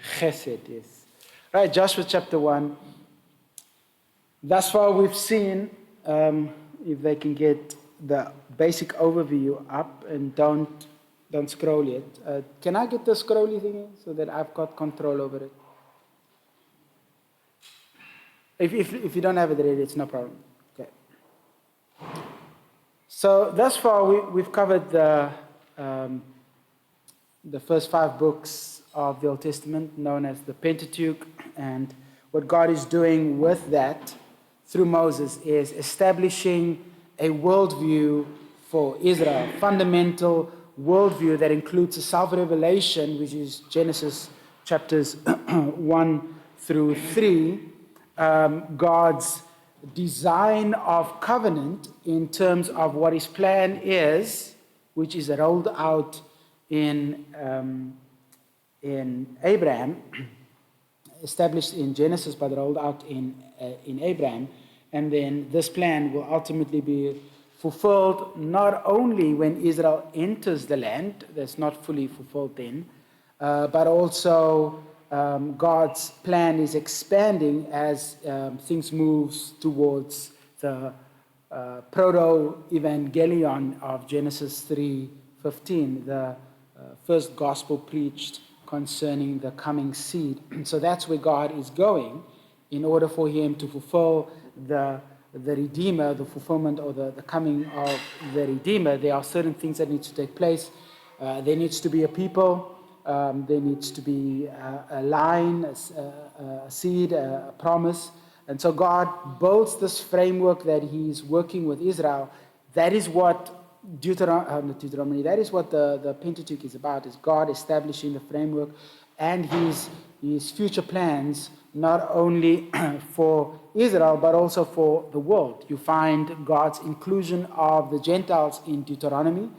Chesed, yes. Right, Joshua chapter 1. Thus far we've seen, if they can get the basic overview up and don't scroll yet. Can I get the scrolly thing so that I've got control over it? If you don't have it ready, it's no problem. Okay. So thus far we've covered the first 5 books of the Old Testament, known as the Pentateuch, and what God is doing with that through Moses is establishing a worldview for Israel, fundamental worldview that includes a self-revelation, which is Genesis chapters 1 through 3, God's design of covenant in terms of what his plan is, which is rolled out in Abraham, established in Genesis but rolled out in Abraham, and then this plan will ultimately be fulfilled not only when Israel enters the land, that's not fully fulfilled then, but also God's plan is expanding as things move towards the proto-evangelion of Genesis 3:15, the first gospel preached concerning the coming seed. So that's where God is going in order for him to fulfill the Redeemer, the fulfillment or the coming of the Redeemer. There are certain things that need to take place. There needs to be a people. There needs to be a line, a seed, a promise. And so God builds this framework that he's working with Israel. That is what Deuteronomy, that is what the Pentateuch is about, is God establishing the framework and his future plans, not only for Israel, but also for the world. You find God's inclusion of the Gentiles in Deuteronomy.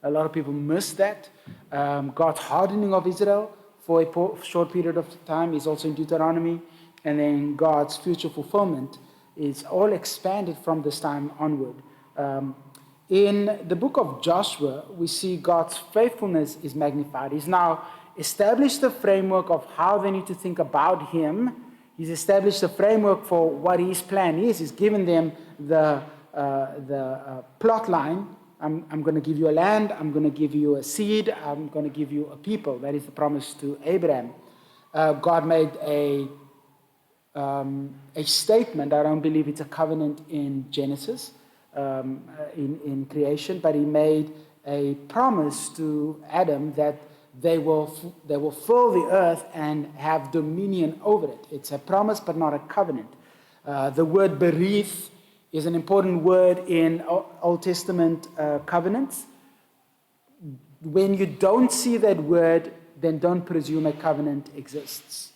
A lot of people miss that. God's hardening of Israel for a short period of time is also in Deuteronomy. And then God's future fulfillment is all expanded from this time onward. In the book of Joshua, we see God's faithfulness is magnified. He's now established the framework of how they need to think about him. He's established the framework for what his plan is. He's given them the plot line. I'm going to give you a land. I'm going to give you a seed. I'm going to give you a people. That is the promise to Abraham. God made a statement. I don't believe it's a covenant in Genesis. In creation, but he made a promise to Adam that they will fill the earth and have dominion over it. It's a promise, but not a covenant. The word berith is an important word in Old Testament covenants. When you don't see that word, then don't presume a covenant exists.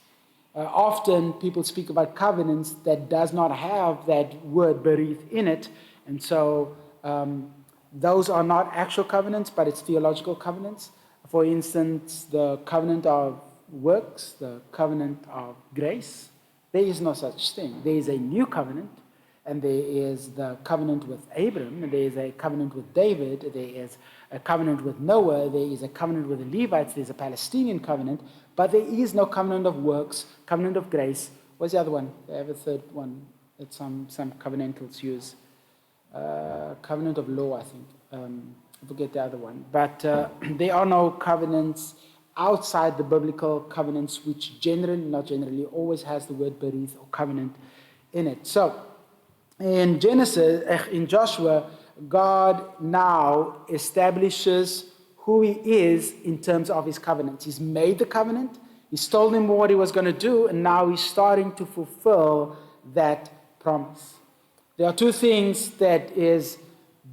Often people speak about covenants that does not have that word berith in it. And so those are not actual covenants, but it's theological covenants. For instance, the covenant of works, the covenant of grace, there is no such thing. There is a new covenant, and there is the covenant with Abram, and there is a covenant with David, there is a covenant with Noah, there is a covenant with the Levites, there's a Palestinian covenant, but there is no covenant of works, covenant of grace. What's the other one? They have a third one that some covenantals use. Covenant of law, I think. I forget the other one. But there are no covenants outside the biblical covenants, which generally, not generally, always has the word berith or covenant in it. So in Joshua, God now establishes who he is in terms of his covenants. He's made the covenant. He's told him what he was going to do, and now he's starting to fulfill that promise. There are 2 things that is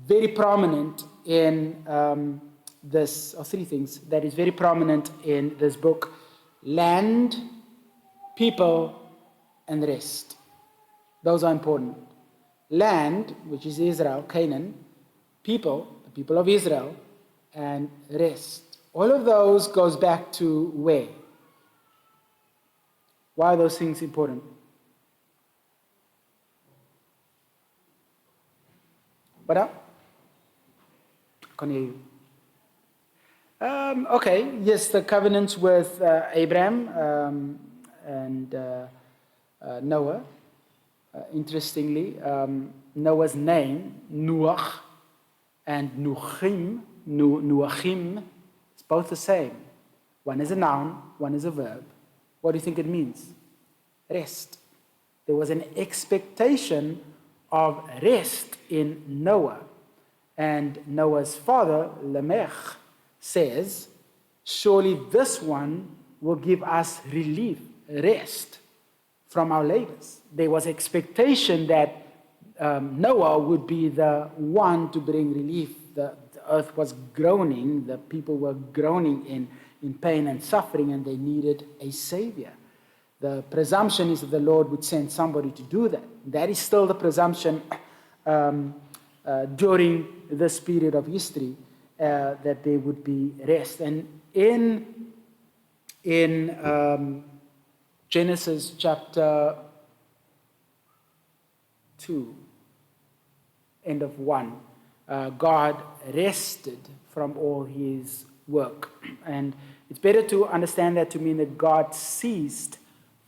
very prominent in this, or 3 things that is very prominent in this book: land, people, and rest. Those are important. Land, which is Israel, Canaan; people, the people of Israel; and rest. All of those goes back to where? Why are those things important? What up? I can't hear you. Okay, yes, the covenants with Abraham and Noah. Interestingly, Noah's name, Noach, and Nuachim, it's both the same. One is a noun, one is a verb. What do you think it means? Rest. There was an expectation of rest in Noah. And Noah's father, Lamech, says, surely this one will give us relief, rest from our labors. There was expectation that Noah would be the one to bring relief. The earth was groaning, the people were groaning in pain and suffering, and they needed a savior. The presumption is that the Lord would send somebody to do that. That is still the presumption during this period of history, that there would be rest. And in Genesis chapter 2, end of 1, God rested from all his work. And it's better to understand that to mean that God ceased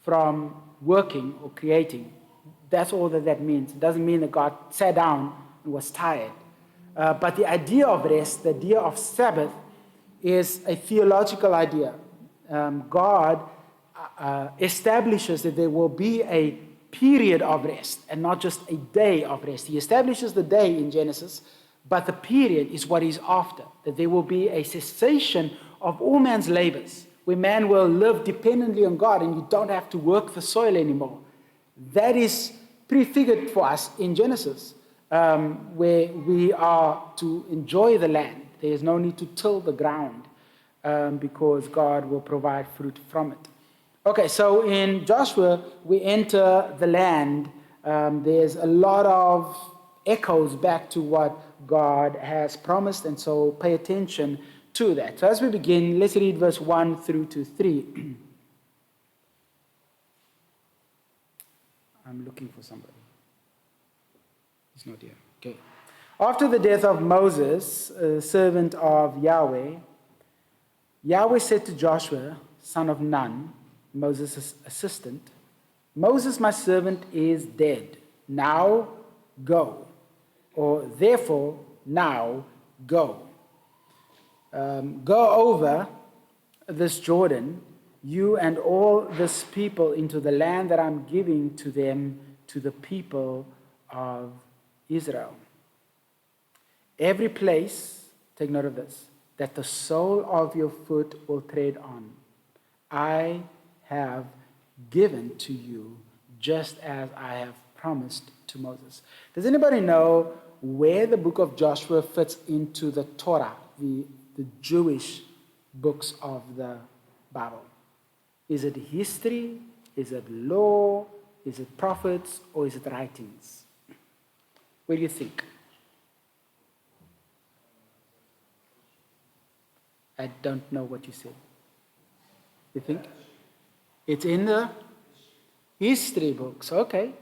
from working or creating. That's all that means. It doesn't mean that God sat down and was tired. But the idea of rest, the idea of Sabbath, is a theological idea. God establishes that there will be a period of rest and not just a day of rest. He establishes the day in Genesis, but the period is what is after, that there will be a cessation of all man's labors, where man will live dependently on God and you don't have to work the soil anymore. That is prefigured for us in Genesis, where we are to enjoy the land. There is no need to till the ground because God will provide fruit from it. Okay, so in Joshua, we enter the land. There's a lot of echoes back to what God has promised, and so pay attention to that. So as we begin, let's read verse 1 through to 3. I'm looking for somebody. He's not here. Okay. After the death of Moses, servant of Yahweh, Yahweh said to Joshua, son of Nun, Moses' assistant, Moses, my servant, is dead. Now go. Or therefore, now go. Go over this Jordan, you and all this people, into the land that I'm giving to them, to the people of Israel. Every place, take note of this, that the sole of your foot will tread on, I have given to you, just as I have promised to Moses. Does anybody know where the book of Joshua fits into the Torah, the Jewish books of the Bible? Is it history? Is it law? Is it prophets? Or is it writings? What do you think? I don't know what you said. You think? It's in the history books. Okay.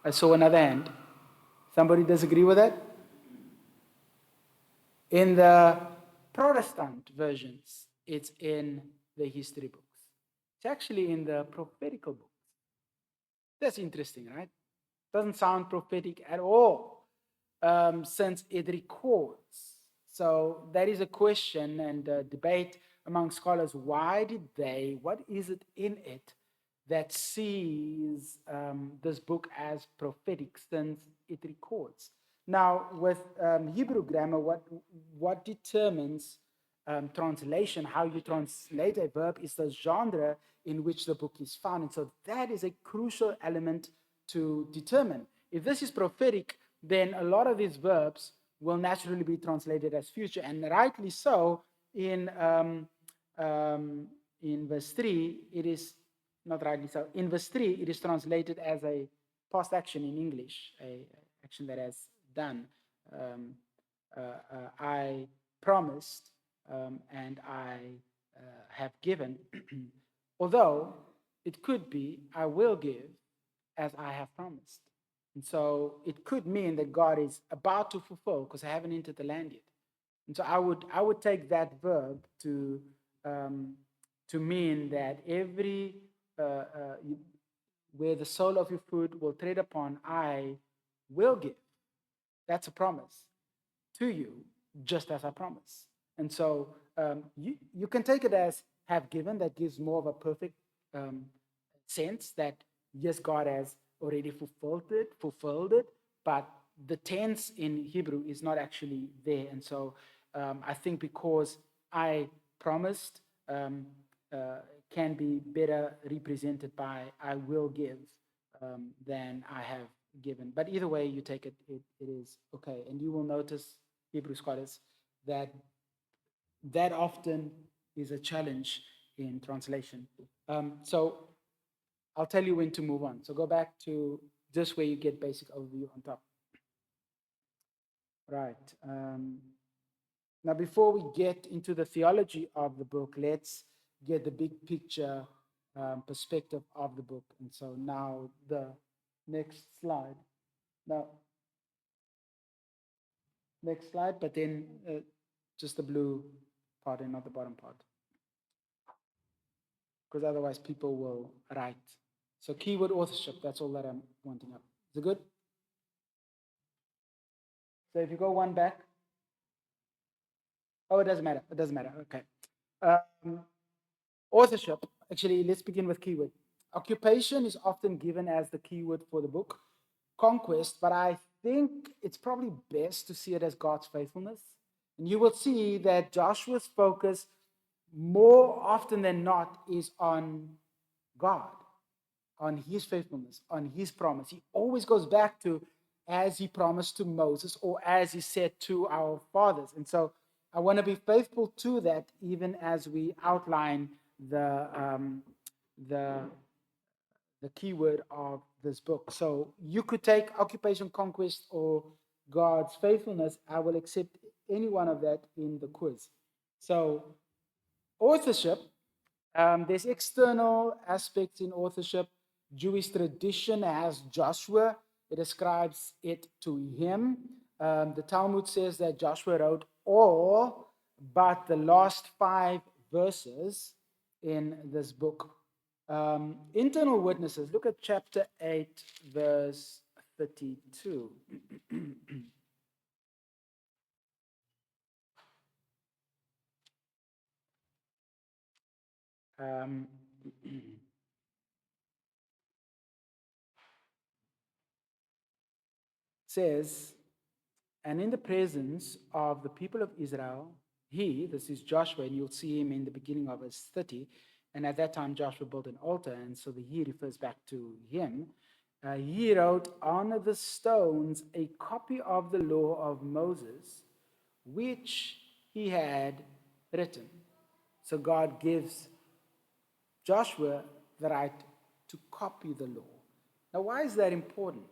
I saw another hand. Somebody disagree with that? In the Protestant versions, it's in the history books. It's actually in the prophetical books. That's interesting, right? Doesn't sound prophetic at all, since it records. So that is a question and a debate among scholars. Why did they, what is it in it that sees this book as prophetic, since it records? Now, with Hebrew grammar, what determines translation, how you translate a verb, is the genre in which the book is found. And so that is a crucial element to determine. If this is prophetic, then a lot of these verbs will naturally be translated as future, and rightly so. In verse 3, it is not rightly so. In verse 3, it is translated as a past action in English, a action that has done. I promised and I have given. Although it could be, I will give as I have promised. And so it could mean that God is about to fulfill, because I haven't entered the land yet. And so I would take that verb um, to mean that every where the sole of your foot will tread upon, I will give. That's a promise to you, just as I promise. And so you can take it as have given, that gives more of a perfect um, sense that yes, God has already fulfilled it, but the tense in Hebrew is not actually there. And so I think because I promised um, uh, can be better represented by I will give than I have given. But either way you take it, it is okay. And you will notice, Hebrew scholars, that that often is a challenge in translation. So I'll tell you when to move on. So go back to just where you get basic overview on top. Right. Now, before we get into the theology of the book, let's get the big picture perspective of the book. And so now the next slide. Now, next slide, but then just the blue part and not the bottom part, because otherwise people will write. So keyword authorship, that's all that I'm wanting up. Is it good? So if you go one back, oh, it doesn't matter. It doesn't matter. Okay. Um, authorship, actually, let's begin with keyword. Occupation is often given as the keyword for the book, conquest, but I think it's probably best to see it as God's faithfulness. And you will see that Joshua's focus more often than not is on God, on his faithfulness, on his promise. He always goes back to as he promised to Moses or as he said to our fathers. And so I want to be faithful to that even as we outline the the keyword of this book. So you could take occupation, conquest, or God's faithfulness. I will accept any one of that in the quiz. So authorship, there's external aspects in authorship. Jewish tradition has Joshua. It ascribes it to him. The Talmud says that Joshua wrote all but the last 5 verses in this book. Internal witnesses, look at chapter 8, verse 32. um, says, and in the presence of the people of Israel, he, this is Joshua, and you'll see him in the beginning of verse 30. And at that time, Joshua built an altar, and so the he refers back to him. He wrote on the stones a copy of the law of Moses, which he had written. So God gives Joshua the right to copy the law. Now, why is that important?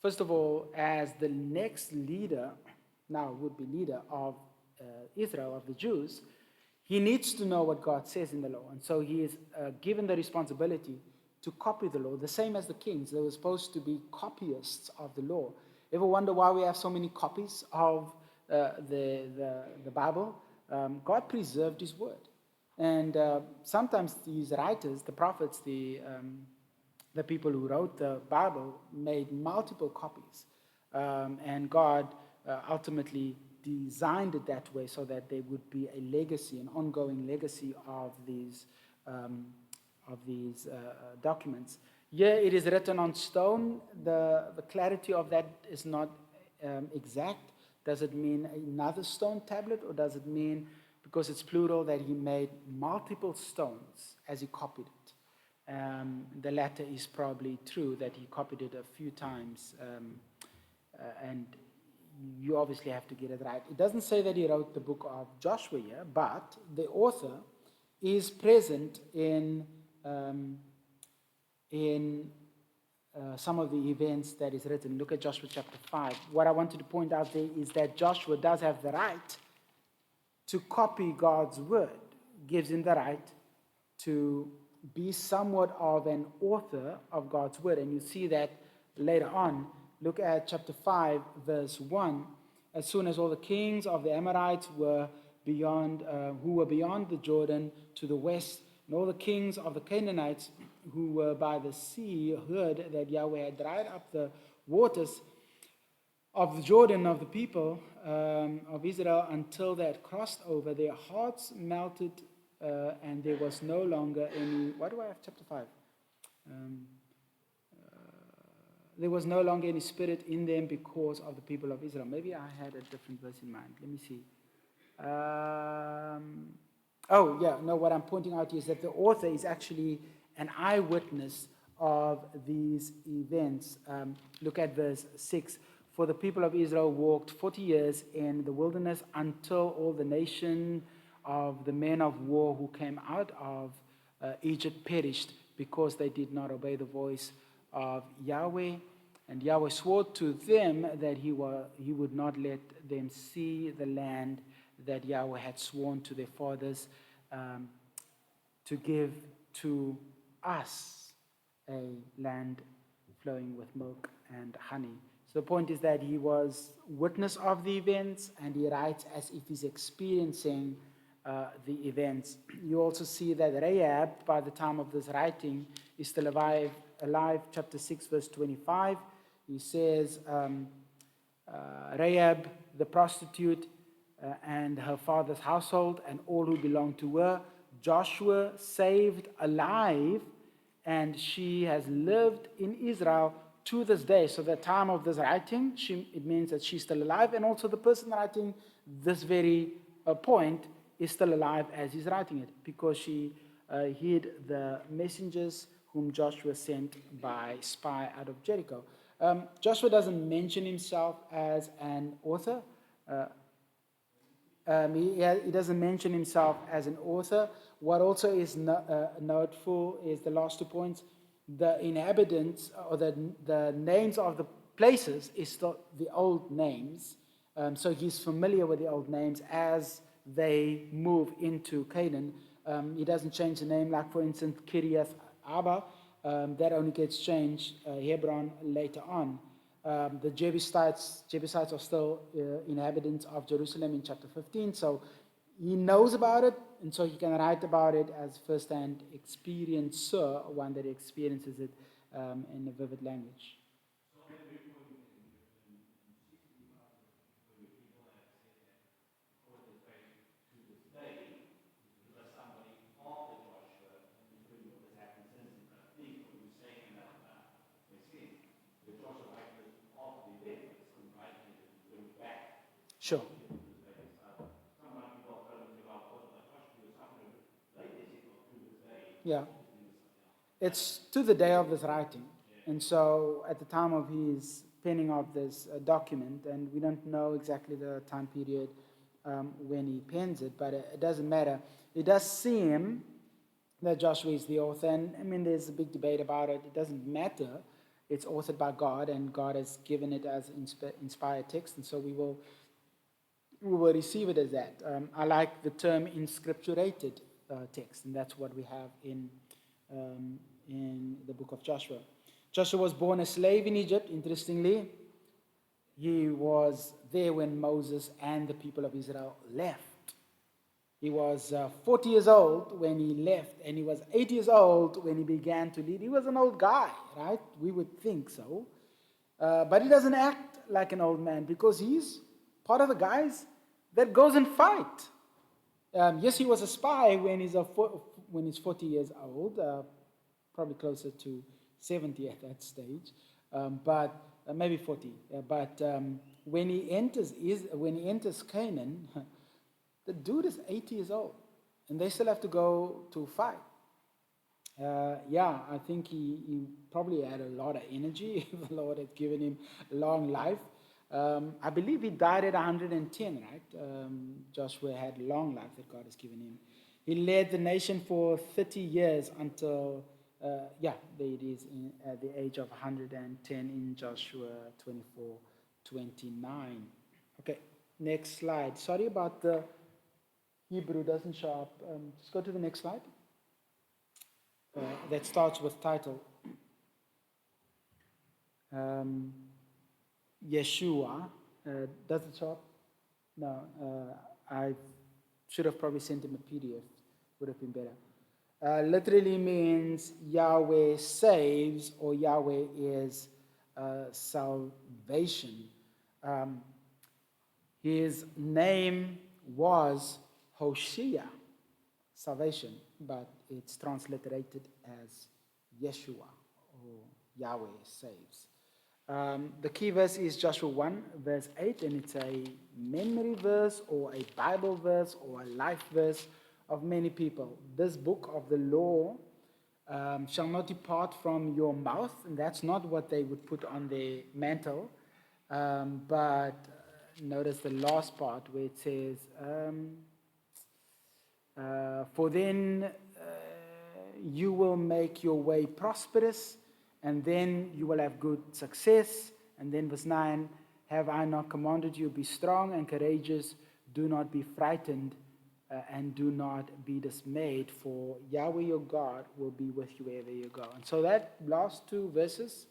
First of all, as the next leader, now would be leader of Israel, of the Jews, he needs to know what God says in the law. And so he is given the responsibility to copy the law, the same as the kings. They were supposed to be copyists of the law. Ever wonder why we have so many copies of the Bible? God preserved his word. And sometimes these writers, the prophets, the people who wrote the Bible made multiple copies. And God ultimately designed it that way so that there would be a legacy, an ongoing legacy of these documents. Yeah, it is written on stone. The clarity of that is not exact. Does it mean another stone tablet, or does it mean, because it's plural, that he made multiple stones as he copied it? The latter is probably true, that he copied it a few times, and you obviously have to get it right. It doesn't say that he wrote the book of Joshua here, but the author is present in some of the events that is written. Look at Joshua chapter 5. What I wanted to point out there is that Joshua does have the right to copy God's word, gives him the right to be somewhat of an author of God's word. And you see that later on. Look at chapter 5, verse 1. as soon as all the kings of the Amorites were beyond, who were beyond the Jordan to the west, and all the kings of the Canaanites who were by the sea heard that Yahweh had dried up the waters of the Jordan of the people of Israel until they had crossed over, their hearts melted, and there was no longer any. Why do I have chapter 5? There was no longer any spirit in them because of the people of Israel. Maybe I had a different verse in mind. Let me see. What I'm pointing out is that the author is actually an eyewitness of these events. Look at verse 6. For the people of Israel walked 40 years in the wilderness until all the nation of the men of war who came out of Egypt perished because they did not obey the voice of Yahweh. And Yahweh swore to them that he would not let them see the land that Yahweh had sworn to their fathers to give to us, a land flowing with milk and honey. So the point is that he was witness of the events, and he writes as if he's experiencing the events. You also see that Rahab, by the time of this writing, is still alive. Chapter 6, verse 25. He says, Rahab, the prostitute, and her father's household, and all who belonged to her, Joshua saved alive, and she has lived in Israel to this day. So the time of this writing, it means that she's still alive, and also the person writing this very point is still alive as he's writing it, because she hid the messengers whom Joshua sent by spy out of Jericho. Joshua doesn't mention himself as an author. He doesn't mention himself as an author. What also is notable is the last 2 points. The inhabitants, or the names of the places, is still the old names. So he's familiar with the old names as they move into Canaan. He doesn't change the name, like for instance, Kiriath Arba. That only gets changed, Hebron, later on. The Jebusites are still inhabitants of Jerusalem in chapter 15, so he knows about it, and so he can write about it as first-hand experiencer, one that experiences it in a vivid language. Sure. Yeah. It's to the day of this writing. And so at the time of his penning of this document, and we don't know exactly the time period when he pens it, but it doesn't matter. It does seem that Joshua is the author, and I mean, there's a big debate about it. It doesn't matter. It's authored by God, and God has given it as inspired text, and so we will receive it as that. I like the term inscripturated text, and that's what we have in the book of Joshua. Joshua was born a slave in Egypt, interestingly. He was there when Moses and the people of Israel left. He was 40 years old when he left, and he was 8 years old when he began to lead. He was an old guy, right? We would think so. But he doesn't act like an old man, because he's part of the guys that goes and fight. Yes, he was a spy when he's 40 years old, probably closer to 70 at that stage, but maybe 40. But when he enters Canaan, the dude is 80 years old, and they still have to go to fight. I think he probably had a lot of energy. The Lord had given him a long life. I believe he died at 110, right? Joshua had a long life that God has given him. He led the nation for 30 years until, there it is, at the age of 110 in Joshua 24:29. Okay, next slide. Sorry about the Hebrew doesn't show up. Just go to the next slide. That starts with title. Yeshua. Does it show up? No. I should have probably sent him a PDF. Would have been better. Literally means Yahweh saves, or Yahweh is salvation. His name was Hoshea, salvation, but it's transliterated as Yeshua, or Yahweh saves. The key verse is Joshua 1, verse 8, and it's a memory verse or a Bible verse or a life verse of many people. This book of the law shall not depart from your mouth, and that's not what they would put on their mantle, but notice the last part where it says, for then you will make your way prosperous, and then you will have good success. And then verse 9, have I not commanded you, be strong and courageous, do not be frightened, and do not be dismayed, for Yahweh your God will be with you wherever you go. And so that last two verses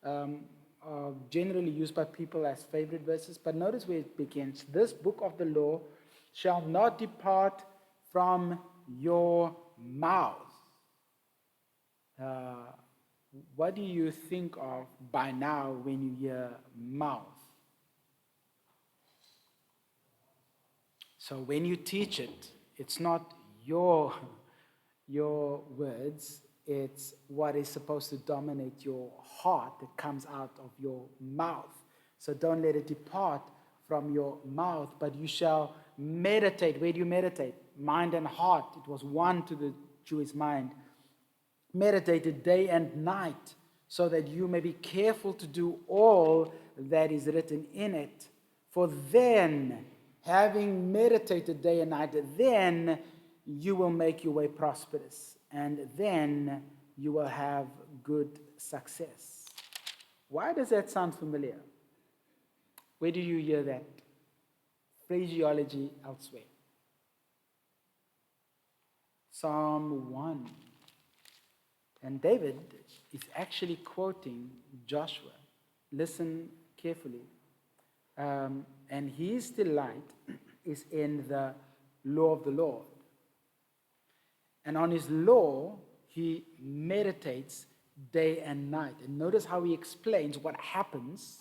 are generally used by people as favorite verses, but notice where it begins. This book of the law shall not depart from your mouth. What do you think of by now when you hear mouth? So when you teach it, it's not your words, it's what is supposed to dominate your heart that comes out of your mouth. So don't let it depart from your mouth, but you shall meditate. Where do you meditate? Mind and heart. It was one to the Jewish mind. Meditated day and night, so that you may be careful to do all that is written in it. For then, having meditated day and night, then you will make your way prosperous, and then you will have good success. Why does that sound familiar? Where do you hear that phraseology elsewhere? Psalm 1. And David is actually quoting Joshua. Listen carefully. And his delight is in the law of the Lord. And on his law, he meditates day and night. And notice how he explains what happens.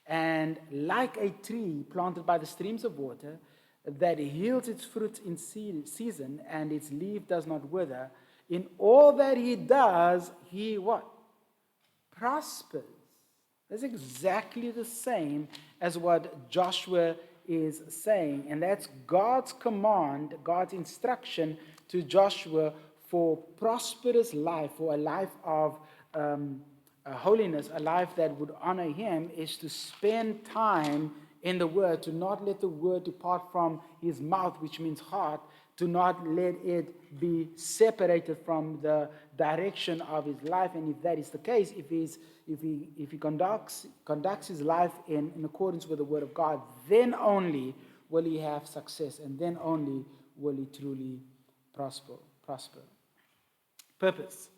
And like a tree planted by the streams of water, that yields its fruit in season, and its leaf does not wither, in all that he does, he what? Prospers. That's exactly the same as what Joshua is saying. And that's God's command, God's instruction to Joshua for prosperous life, for a life of holiness, a life that would honor him, is to spend time in the word, to not let the word depart from his mouth, which means heart, to not let it be separated from the direction of his life. And if that is the case, if he conducts his life in accordance with the word of God, then only will he have success, and then only will he truly prosper. Purpose.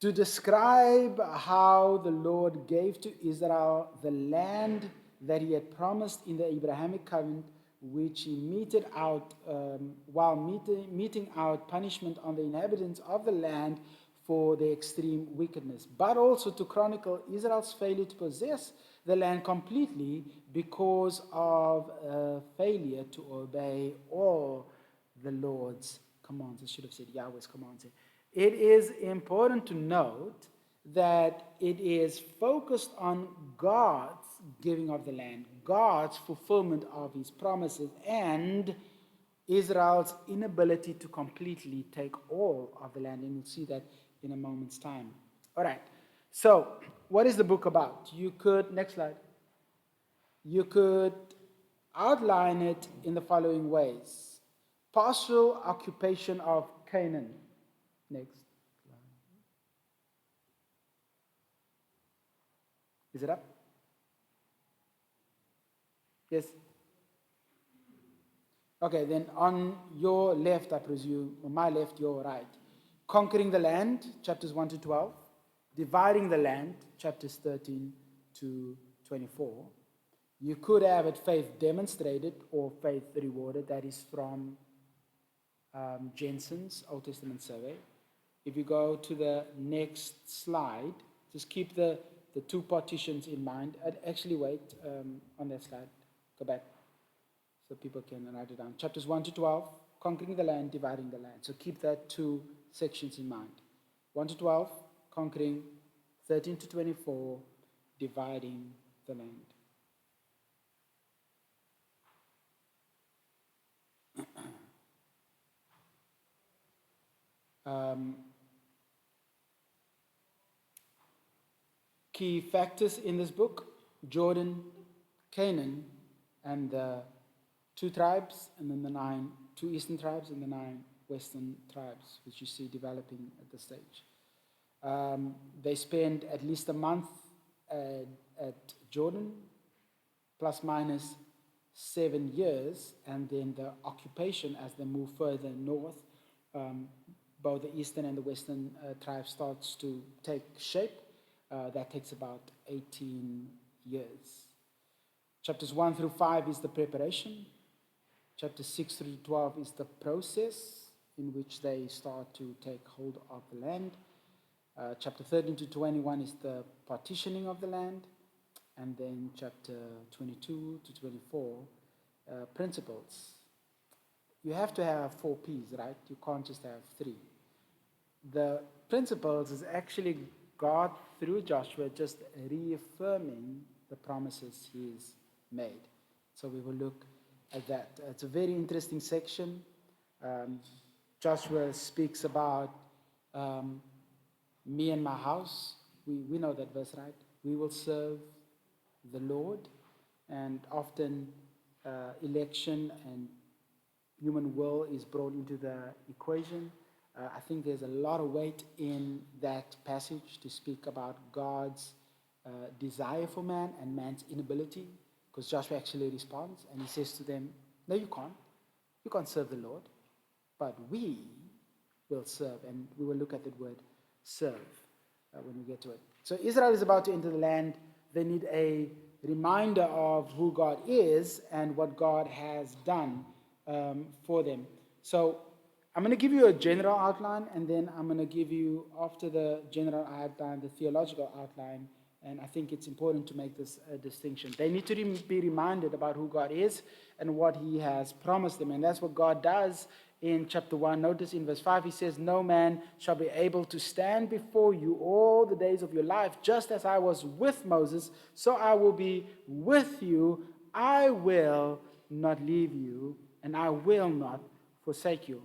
To describe how the Lord gave to Israel the land that he had promised in the Abrahamic covenant, which he meted out while meting out punishment on the inhabitants of the land for their extreme wickedness, but also to chronicle Israel's failure to possess the land completely because of failure to obey all the Lord's commands. I should have said Yahweh's commands. It is important to note that it is focused on God's giving of the land, God's fulfillment of his promises, and Israel's inability to completely take all of the land. And we'll see that in a moment's time. All right. So, what is the book about? Next slide. You could outline it in the following ways. Partial occupation of Canaan. Next. Is it up? Yes? Okay, then on your left, I presume, or my left, your right. Conquering the land, chapters 1 to 12. Dividing the land, chapters 13 to 24. You could have it faith demonstrated or faith rewarded. That is from Jensen's Old Testament survey. If you go to the next slide, just keep the two partitions in mind. Actually, wait on that slide. Go back so people can write it down. Chapters 1 to 12, conquering the land, dividing the land. So keep that two sections in mind. 1 to 12, conquering. 13 to 24, dividing the land. Key factors in this book: Jordan, Canaan, and the 2 tribes, and then the 2 eastern tribes and the 9 western tribes, which you see developing at this stage. They spend at least a month at Jordan, plus minus 7 years, and then the occupation as they move further north, both the eastern and the western tribes starts to take shape. That takes about 18 years. Chapters 1 through 5 is the preparation. Chapters 6 through 12 is the process in which they start to take hold of the land. Chapter 13 to 21 is the partitioning of the land. And then chapter 22 to 24, principles. You have to have 4 P's, right? You can't just have 3. The principles is actually God, through Joshua, just reaffirming the promises he's made. So we will look at that. It's a very interesting section. Joshua speaks about me and my house. We know that verse, right? We will serve the Lord. And often election and human will is brought into the equation. I think there's a lot of weight in that passage to speak about God's desire for man and man's inability, because Joshua actually responds and he says to them, no, you can't. You can't serve the Lord, but we will serve. And we will look at the word serve when we get to it. So Israel is about to enter the land. They need a reminder of who God is and what God has done for them. So I'm going to give you a general outline, and then I'm going to give you, after the general outline, the theological outline. And I think it's important to make this distinction. They need to be reminded about who God is and what he has promised them. And that's what God does in chapter 1. Notice in verse 5, he says, no man shall be able to stand before you all the days of your life. Just as I was with Moses, so I will be with you. I will not leave you, and I will not forsake you.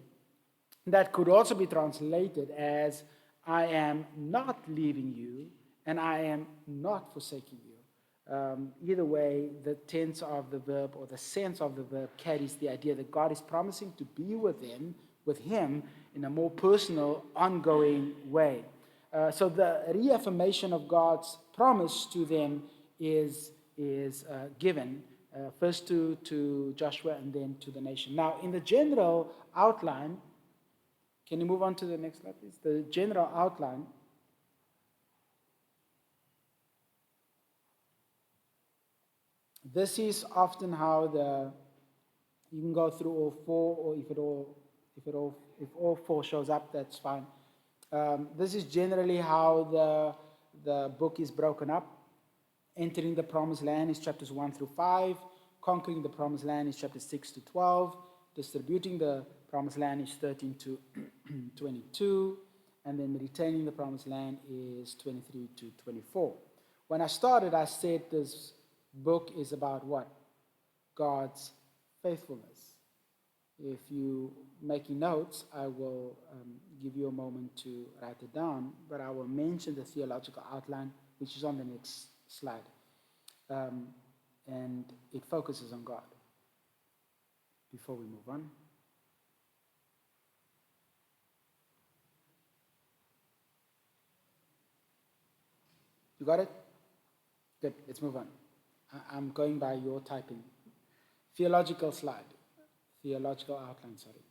That could also be translated as, I am not leaving you, and I am not forsaking you. Either way, the tense of the verb or the sense of the verb carries the idea that God is promising to be with him in a more personal, ongoing way. So the reaffirmation of God's promise to them is given first to Joshua and then to the nation. Now, in the general outline, can you move on to the next slide, please? The general outline. This is often how you can go through all 4, or if all 4 shows up, that's fine. This is generally how the book is broken up. Entering the promised land is chapters 1 through 5. Conquering the promised land is chapters 6 to 12. Distributing the promised land is 13 to 22. And then retaining the promised land is 23 to 24. When I started, I said this book is about what? God's faithfulness. If you making notes, I will give you a moment to write it down, but I will mention the theological outline, which is on the next slide. And it focuses on God. Before we move on. You got it? Good, let's move on. I'm going by your typing. Theological slide. Theological outline, sorry.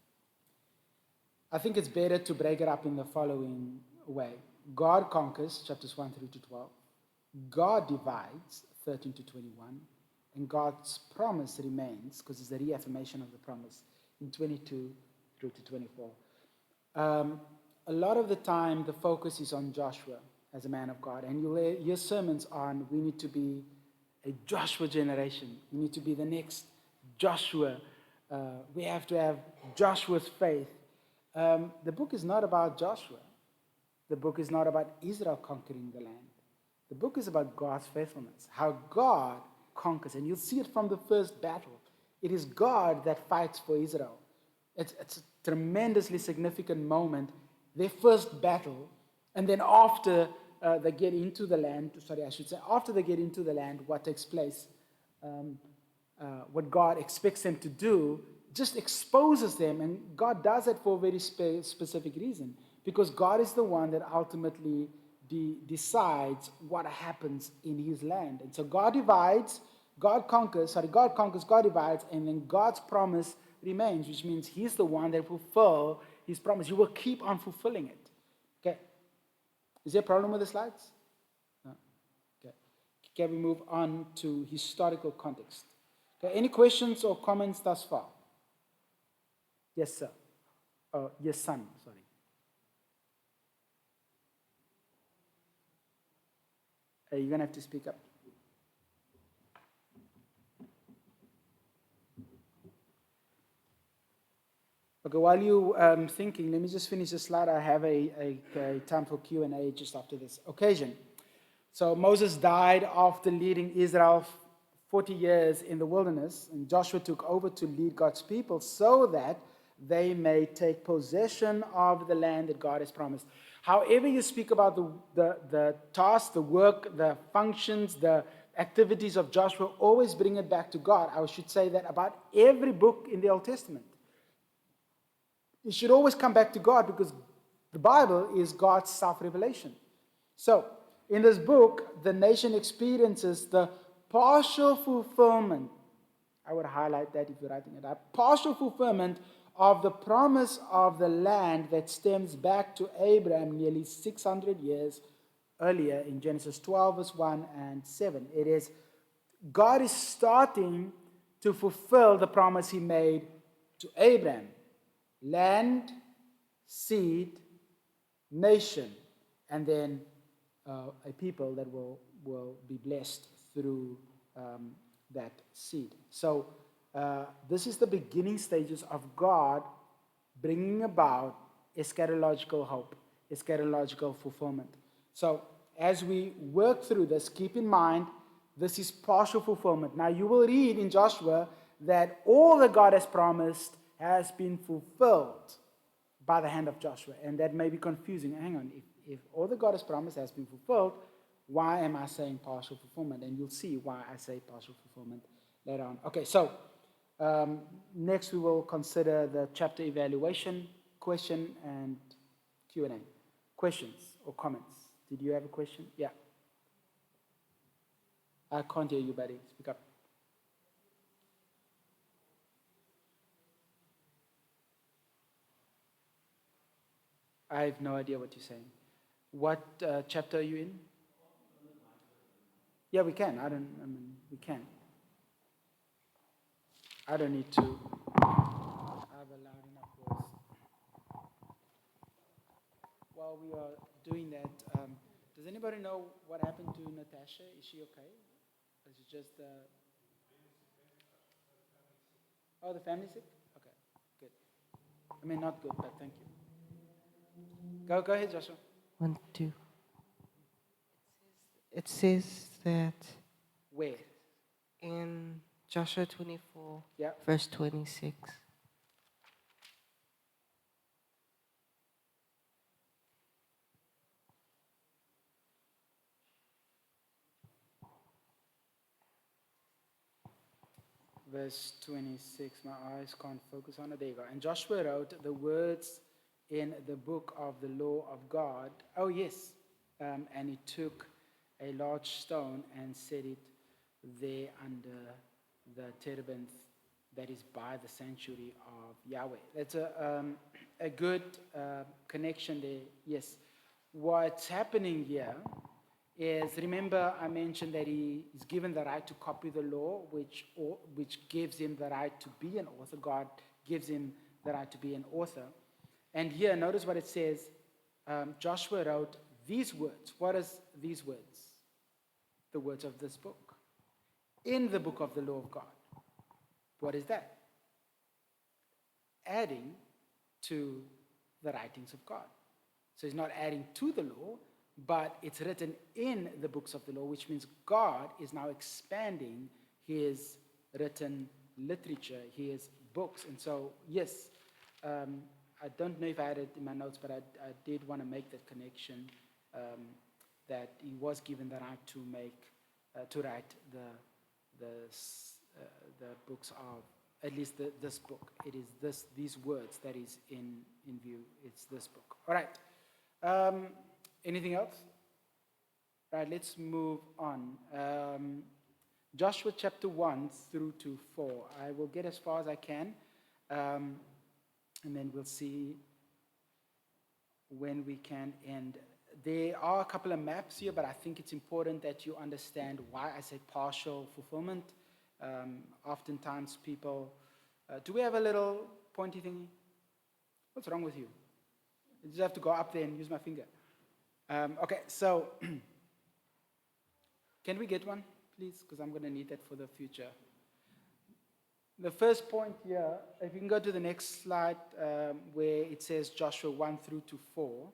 I think it's better to break it up in the following way. God conquers, chapters 1 through to 12. God divides, 13 to 21. And God's promise remains, because it's a reaffirmation of the promise in 22 through to 24. A lot of the time, the focus is on Joshua as a man of God. And you'll hear sermons on we need to be a Joshua generation. We need to be the next Joshua. We have to have Joshua's faith. The book is not about Joshua. The book is not about Israel conquering the land. The book is about God's faithfulness, how God conquers. And you'll see it from the first battle. It is God that fights for Israel. It's a tremendously significant moment, their first battle. And then after they get into the land, after they get into the land, what takes place, what God expects them to do, just exposes them. And God does it for a very specific reason. Because God is the one that ultimately decides what happens in his land. And so God divides, God conquers, God divides, and then God's promise remains, which means he's the one that will fulfill his promise. You will keep on fulfilling it. Okay? Is there a problem with the slides? No. Okay. Can we move on to historical context? Okay. Any questions or comments thus far? Yes, sir. Yes, son. Sorry. You're going to have to speak up. Okay, while you're thinking, let me just finish the slide. I have a time for Q&A just after this occasion. So Moses died after leading Israel 40 years in the wilderness, and Joshua took over to lead God's people so that they may take possession of the land that God has promised. However you speak about the tasks, the work, the functions, the activities of Joshua, always bring it back to God. I should say that about every book in the Old Testament. It should always come back to God because the Bible is God's self-revelation. So, in this book, the nation experiences the partial fulfillment. I would highlight that if you're writing it up. Partial fulfillment of the promise of the land that stems back to Abraham nearly 600 years earlier in Genesis 12, verse 1 and 7. It is God is starting to fulfill the promise he made to Abraham. Land, seed, nation, and then a people that will be blessed through that seed. So this is the beginning stages of God bringing about eschatological hope, eschatological fulfillment. So as we work through this, keep in mind this is partial fulfillment. Now you will read in Joshua that all that God has promised has been fulfilled by the hand of Joshua. And that may be confusing. Hang on, if all that God has promised has been fulfilled, why am I saying partial fulfillment? And you'll see why I say partial fulfillment later on. Okay, so next we will consider the chapter evaluation, question, and Q&A. Questions or comments? Did you have a question? Yeah. I can't hear you, buddy. Speak up. I have no idea what you're saying. What chapter are you in? Yeah, we can. We can. I don't need to have a loud enough voice. While we are doing that, does anybody know what happened to Natasha? Is she okay? Is it just the family sick? Okay, good. I mean, not good, but thank you. Go ahead, Joshua. 1, 2. It says that Where? in Joshua 24, Yeah. verse 26. Verse 26, my eyes can't focus on it. There you go. And Joshua wrote the words in the book of the law of God. Oh, yes. And he took a large stone and set it there under the terebinth that is by the sanctuary of Yahweh. That's a good connection there. Yes. What's happening here is, remember I mentioned that he is given the right to copy the law, which gives him the right to be an author. God gives him the right to be an author. And here, notice what it says. Joshua wrote these words. What is these words? The words of this book. In the book of the law of God. What is that? Adding to the writings of God. So he's not adding to the law, but it's written in the books of the law, which means God is now expanding his written literature, his books. And so, yes, I don't know if I had it in my notes, but I did want to make that connection, that he was given the right to write the books of, at least this book. It is these words that is in view. It's this book. All right. Anything else? Right, let's move on. Joshua chapter 1 through to 4. I will get as far as I can, and then we'll see when we can end. There are a couple of maps here, but I think it's important that you understand why I say partial fulfillment. Oftentimes people... do we have a little pointy thingy? What's wrong with you? You just have to go up there and use my finger. Okay, so can we get one, please? Because I'm going to need that for the future. The first point here, if you can go to the next slide, where it says Joshua 1 through to 4,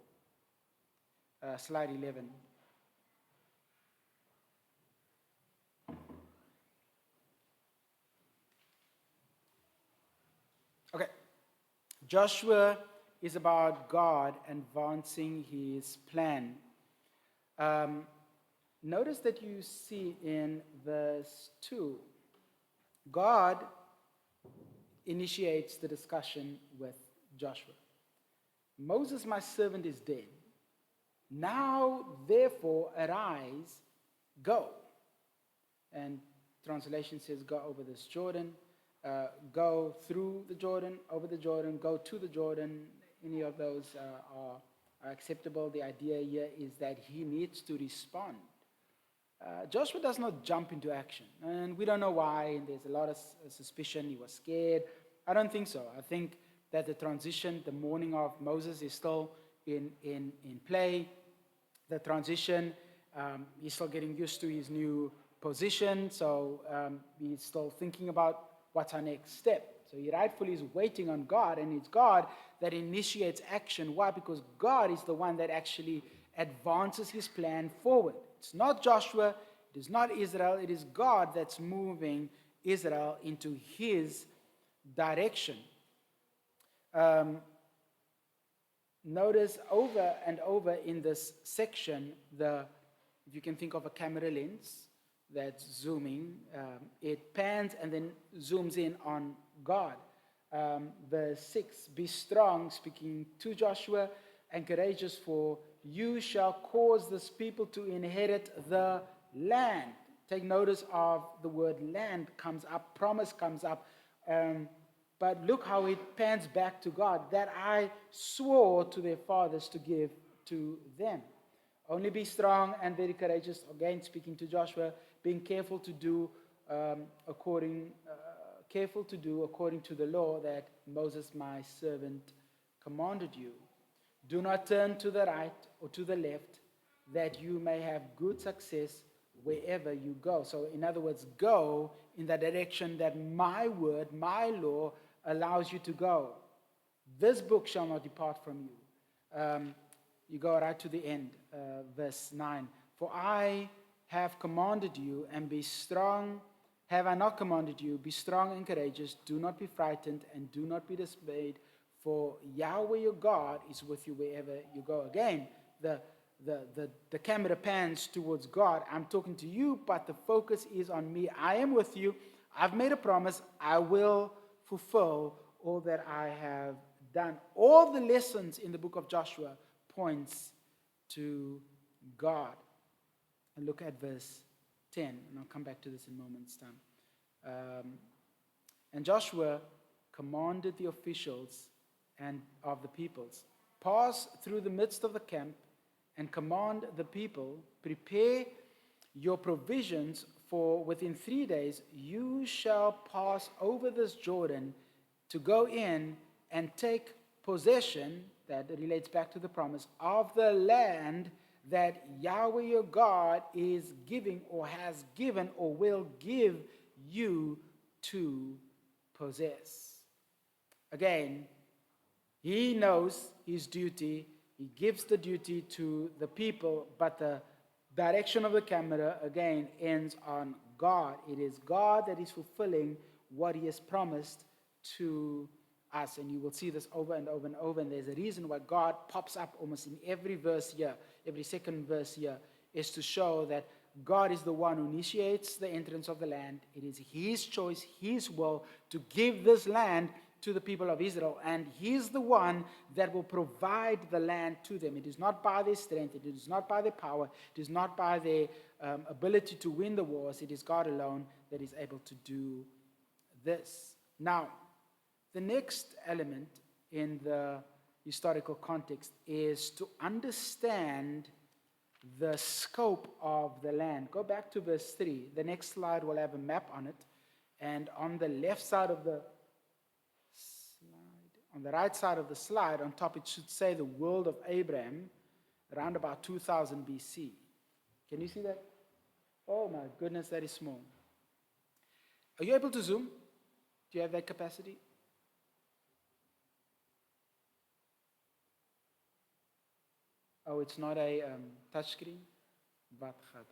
slide 11. Okay, Joshua is about God advancing his plan. Notice that you see in verse 2, God initiates the discussion with Joshua. Moses, my servant, is dead. Now, therefore, arise, go. And translation says, go over this Jordan. Go through the Jordan, over the Jordan, go to the Jordan. Any of those are acceptable. The idea here is that he needs to respond. Joshua does not jump into action, and we don't know why, and there's a lot of suspicion. He was scared. I don't think so. I think that the transition, the mourning of Moses is still in play. The transition, he's still getting used to his new position, so he's still thinking about what's our next step. So he rightfully is waiting on God, and it's God that initiates action. Why? Because God is the one that actually advances his plan forward. It's not Joshua, it is not Israel, it is God that's moving Israel into his direction. Notice over and over in this section, if you can think of a camera lens that's zooming, it pans and then zooms in on God. Verse 6, be strong, speaking to Joshua, and courageous, for you shall cause this people to inherit the land. Take notice of the word land comes up, promise comes up. But look how it pans back to God, that I swore to their fathers to give to them. Only be strong and very courageous. Again, speaking to Joshua, being careful to do according to the law that Moses, my servant, commanded you. Do not turn to the right or to the left, that you may have good success wherever you go. So, in other words, go in the direction that my word, my law, allows you to go. This book shall not depart from you. You go right to the end, verse 9. For I have commanded you, and be strong. Have I not commanded you? Be strong and courageous. Do not be frightened, and do not be dismayed. For Yahweh your God is with you wherever you go. Again, the camera pans towards God. I'm talking to you, but the focus is on me. I am with you. I've made a promise. I will fulfill all that I have done. All the lessons in the book of Joshua points to God. And look at verse 10, and I'll come back to this in a moment's time. And Joshua commanded the officials and of the peoples, pass through the midst of the camp and command the people, prepare your provisions, for within 3 days you shall pass over this Jordan to go in and take possession, that relates back to the promise, of the land that Yahweh your God is giving or has given or will give you to possess. Again, he knows his duty. He gives the duty to the people, but the direction of the camera, again, ends on God. It is God that is fulfilling what he has promised to us. And you will see this over and over and over. And there's a reason why God pops up almost in every verse here, every second verse here, is to show that God is the one who initiates the entrance of the land. It is his choice, his will to give this land to the people of Israel, and he's the one that will provide the land to them. It is not by their strength, it is not by their power, it is not by their ability to win the wars. It is God alone that is able to do this. Now, the next element in the historical context is to understand the scope of the land. Go back to verse 3. The next slide will have a map on it, and on the left side of the on the right side of the slide, on top it should say the world of Abraham, around about 2000 BC. Can you see that? Oh my goodness, that is small. Are you able to zoom? Do you have that capacity? Oh, it's not a touchscreen? Wat gaat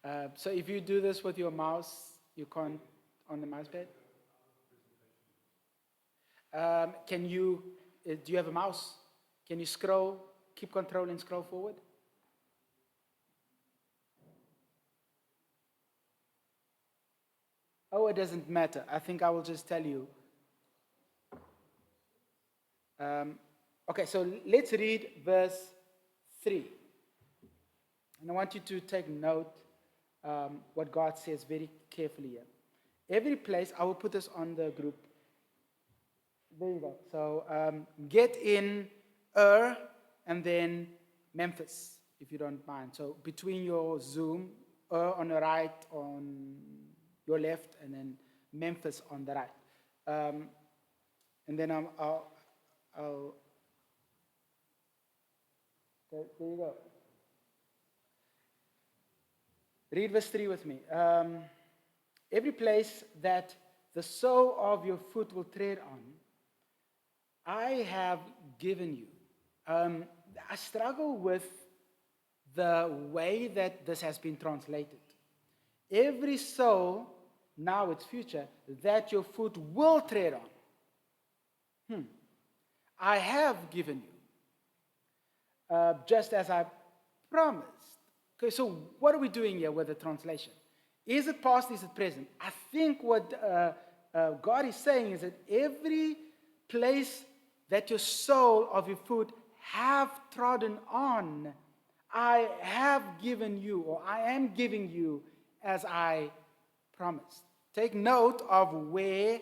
aan? So if you do this with your mouse, you can't on the mouse pad? Do you have a mouse? Can you scroll, keep control and scroll forward? Oh, it doesn't matter. I think I will just tell you. Okay, so let's read verse 3. And I want you to take note what God says very carefully here. Every place, I will put this on the group. There you go. So get in and then Memphis, if you don't mind. So between your Zoom, on the right, on your left, and then Memphis on the right. And then I'll there you go. Read verse 3 with me. Every place that the sole of your foot will tread on, I have given you. I struggle with the way that this has been translated. Every soul, now it's future, that your foot will tread on. I have given you. Just as I promised. Okay, so what are we doing here with the translation? Is it past, is it present? I think what God is saying is that every place that your sole of your foot have trodden on, I have given you, or I am giving you as I promised. Take note of where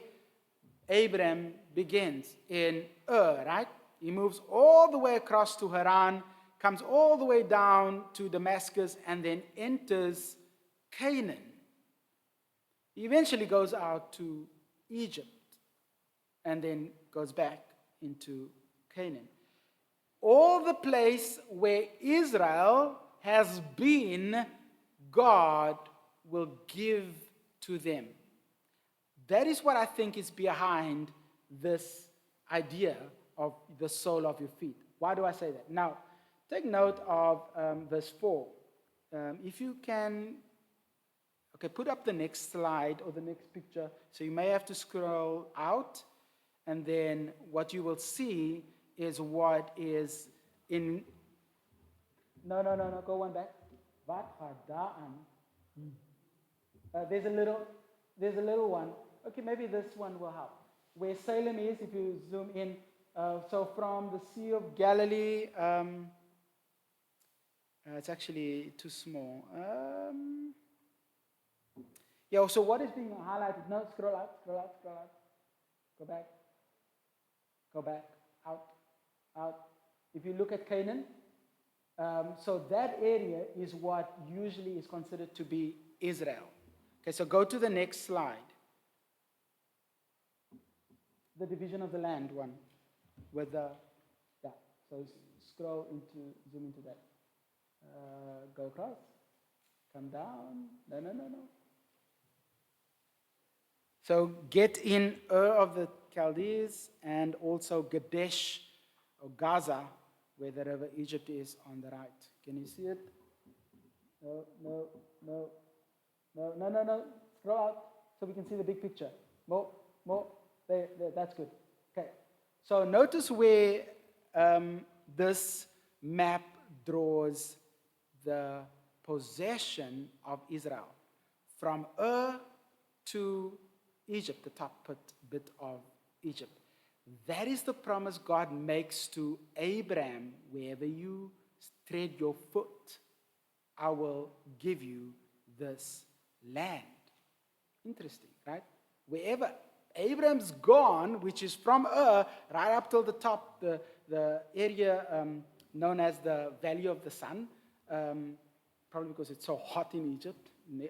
Abraham begins, in right? He moves all the way across to Haran, comes all the way down to Damascus, and then enters Canaan. He eventually goes out to Egypt, and then goes back into Canaan. All the place where Israel has been, God will give to them. That is what I think is behind this idea of the sole of your feet. Why do I say that? Now, take note of verse 4. If you can, okay, put up the next slide or the next picture. So you may have to scroll out. And then what you will see is what is in. No, go one back. Wat gedaan? There's a little one. Okay, maybe this one will help. Where Salem is, if you zoom in, so from the Sea of Galilee, it's actually too small. Yeah, so what is being highlighted? No, scroll out. Go back, out. If you look at Canaan, So that area is what usually is considered to be Israel. Okay, so go to the next slide. The division of the land one with the, yeah, so zoom into that. Go across, come down, no. So get in Ur of the Chaldees and also Kadesh or Gaza, where the river Egypt is on the right. Can you see it? No. Scroll out so we can see the big picture. More. There, that's good. Okay. So notice where this map draws the possession of Israel from Ur to Egypt, the top bit of Egypt. That is the promise God makes to Abraham. Wherever you tread your foot, I will give you this land. Interesting, right? Wherever Abraham's gone, which is from Ur, right up till the top, the area known as the Valley of the Sun, probably because it's so hot in Egypt,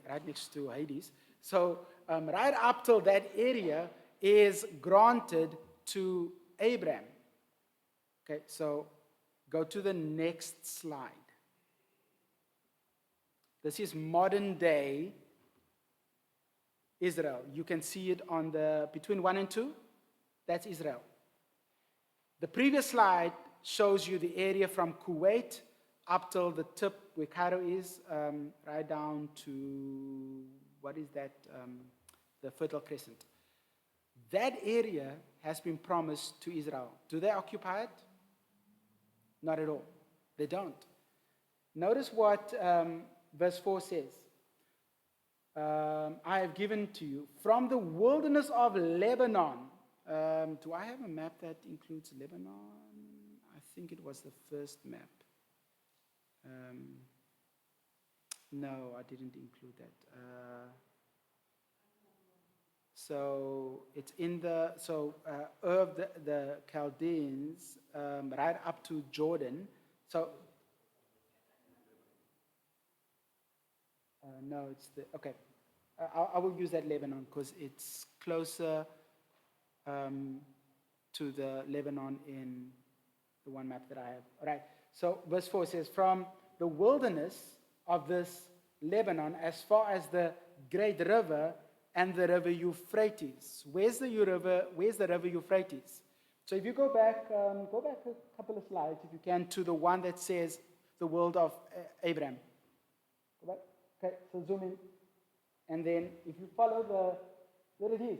right next to Hades. So right up till that area is granted to Abraham. Okay, so go to the next slide. This is modern day Israel. You can see it on between 1 and 2. That's Israel. The previous slide shows you the area from Kuwait up till the tip where Cairo is, right down to, what is that? The Fertile Crescent. That area has been promised to Israel. Do they occupy it? Not at all. They don't. Notice what verse 4 says. I have given to you from the wilderness of Lebanon. Do I have a map that includes Lebanon? I think it was the first map. No, I didn't include that. So it's in of the Chaldeans, right up to Jordan. So no, it's okay. I will use that Lebanon because it's closer to the Lebanon in the one map that I have. All right. So verse 4 says, from the wilderness of this Lebanon as far as the great river and the river Euphrates. Where's the river Euphrates? So if you go back a couple of slides, if you can, to the one that says the world of Abraham. Go back. Okay, so zoom in. And then if you follow there it is.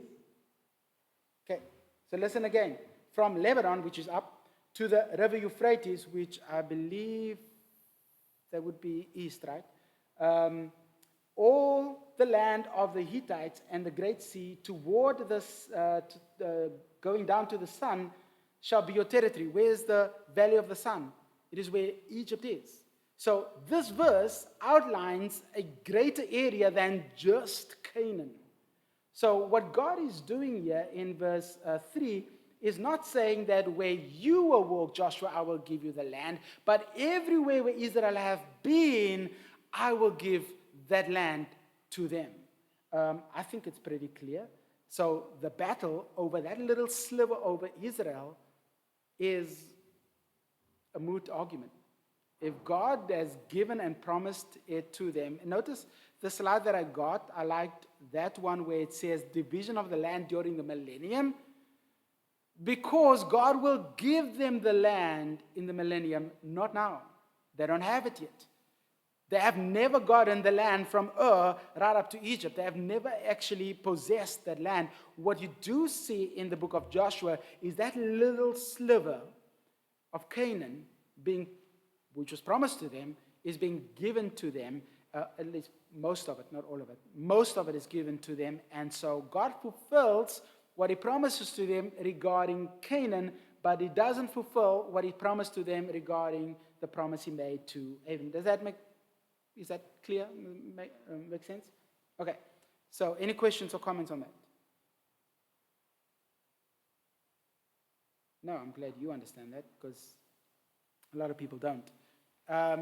Okay, so listen again. From Lebanon, which is up, to the river Euphrates, which I believe that would be east, right? All the land of the Hittites and the great sea toward this, going down to the sun, shall be your territory. Where's the valley of the sun? It is where Egypt is. So this verse outlines a greater area than just Canaan. So what God is doing here in verse 3 is not saying that where you will walk, Joshua, I will give you the land, but everywhere where Israel have been, I will give that land to them. I think it's pretty clear. So the battle over that little sliver over Israel is a moot argument. If God has given and promised it to them, notice the slide that I got, I liked that one where it says division of the land during the millennium, because God will give them the land in the millennium, not now. They don't have it yet. They have never gotten the land from Ur right up to Egypt. They have never actually possessed that land. What you do see in the book of Joshua is that little sliver of Canaan which was promised to them, is being given to them, at least most of it, not all of it. Most of it is given to them, and so God fulfills what he promises to them regarding Canaan, but he doesn't fulfill what he promised to them regarding the promise he made to Abraham. Is that clear? Make sense? Okay. So any questions or comments on that? No, I'm glad you understand that, because a lot of people don't.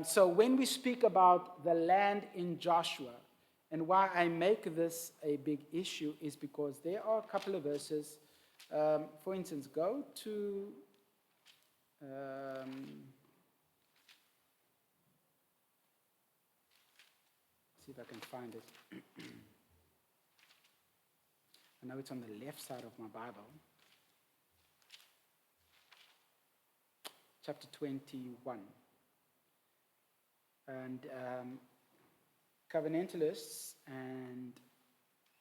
So when we speak about the land in Joshua, and why I make this a big issue is because there are a couple of verses. For instance, go to see if I can find it. I know it's on the left side of my Bible. Chapter 21. And covenantalists and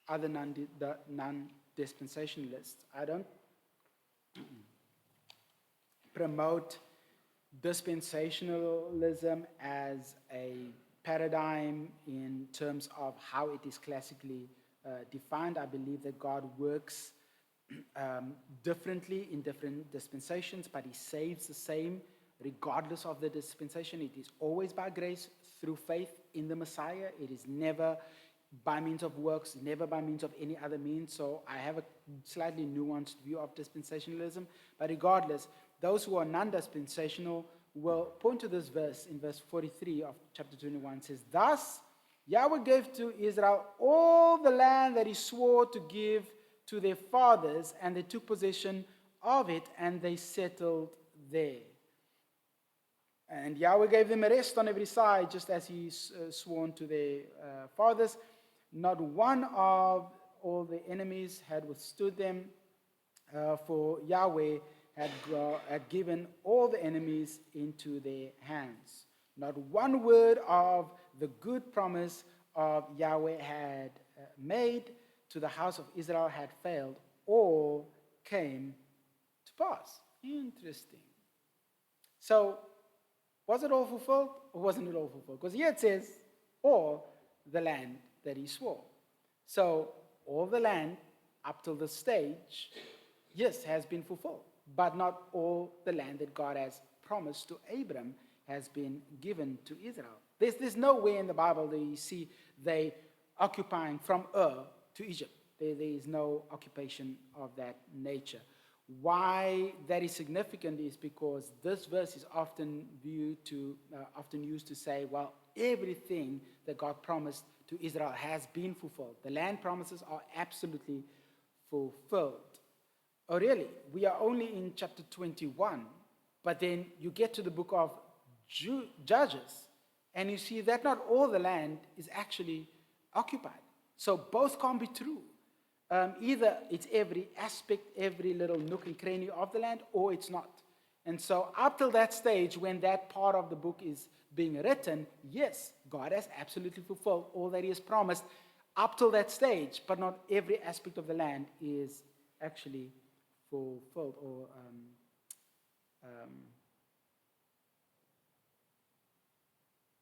other non-dispensationalists, I don't promote dispensationalism as a paradigm in terms of how it is classically defined. I believe that God works differently in different dispensations, but he saves the same regardless of the dispensation. It is always by grace through faith in the Messiah. It is never by means of works, never by means of any other means. So I have a slightly nuanced view of dispensationalism. But regardless, those who are non-dispensational will point to this verse in verse 43 of chapter 21. It says, "Thus Yahweh gave to Israel all the land that he swore to give to their fathers, and they took possession of it, and they settled there. And Yahweh gave them a rest on every side, just as he sworn to their fathers. Not one of all the enemies had withstood them, for Yahweh had given all the enemies into their hands. Not one word of the good promise of Yahweh had made to the house of Israel had failed. All came to pass." Interesting. So, was it all fulfilled or wasn't it all fulfilled? Because here it says, all the land that he swore. So, all the land up till this stage, yes, has been fulfilled. But not all the land that God has promised to Abram has been given to Israel. There's nowhere in the Bible that you see they occupying from to Egypt. There is no occupation of that nature. Why that is significant is because this verse is often used to say, well, everything that God promised to Israel has been fulfilled. The land promises are absolutely fulfilled. Oh, really? We are only in chapter 21, but then you get to the book of Judges, and you see that not all the land is actually occupied. So both can't be true. Either it's every aspect, every little nook and cranny of the land, or it's not. And so up till that stage, when that part of the book is being written, yes, God has absolutely fulfilled all that he has promised up till that stage, but not every aspect of the land is actually fulfilled or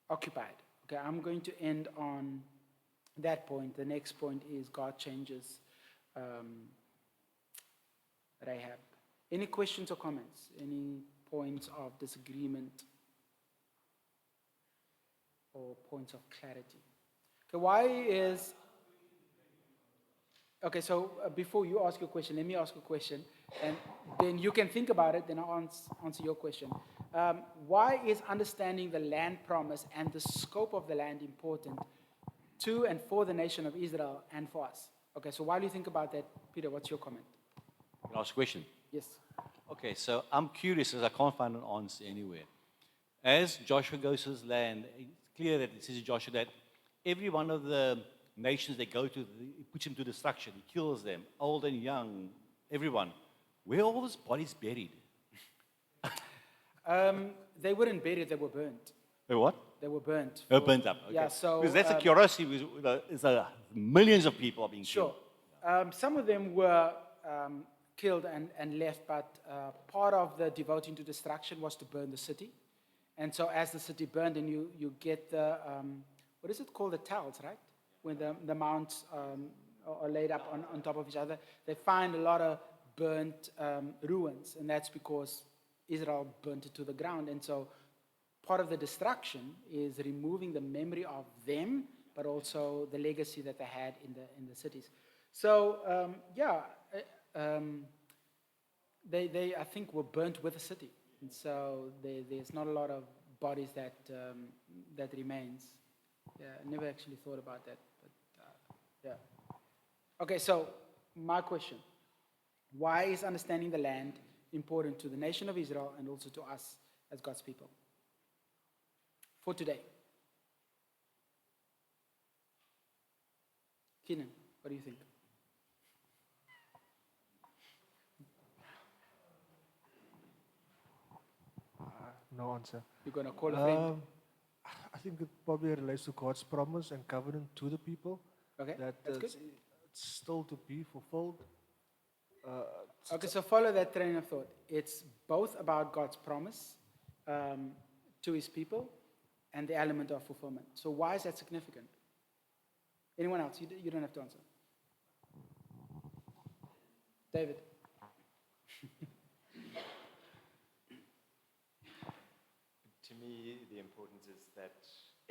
occupied. Okay, I'm going to end on that point. The next point is God changes Rahab. Any questions or comments? Any points of disagreement or points of clarity? Okay, so before you ask your question, let me ask a question, and then you can think about it, then I'll answer your question. Why is understanding the land promise and the scope of the land important to and for the nation of Israel and for us? Okay, so while you think about that, Peter, what's your comment? Last question. Yes. Okay, so I'm curious as I can't find an answer anywhere. As Joshua goes to his land, it's clear that it says to Joshua that every one of the nations they go to, he puts them to destruction. He kills them, old and young, everyone. Where are all those bodies buried? They weren't buried, they were burnt. They what? They were burnt. They're burnt up. Okay. Yeah, so... Because that's a curiosity. Millions of people are being Sure. killed. Some of them were killed and left, but part of the devoting to destruction was to burn the city. And so as the city burned, and you get the, what is it called, the tiles, right? When the mounts are laid up on top of each other, they find a lot of burnt ruins, and that's because Israel burnt it to the ground. And so part of the destruction is removing the memory of them, but also the legacy that they had in the cities. So, they I think were burnt with the city. And so there's not a lot of bodies that remains. Yeah, I never actually thought about that, but yeah. Okay, so my question: why is understanding the land important to the nation of Israel and also to us as God's people for today? Keenan, what do you think? No answer. You're going to call a friend? I think it probably relates to God's promise and covenant to the people. Okay, That that's good. it's still to be fulfilled. Okay, so follow that train of thought. It's both about God's promise to his people and the element of fulfillment. So why is that significant? Anyone else? You don't have to answer. David. To me, the importance is that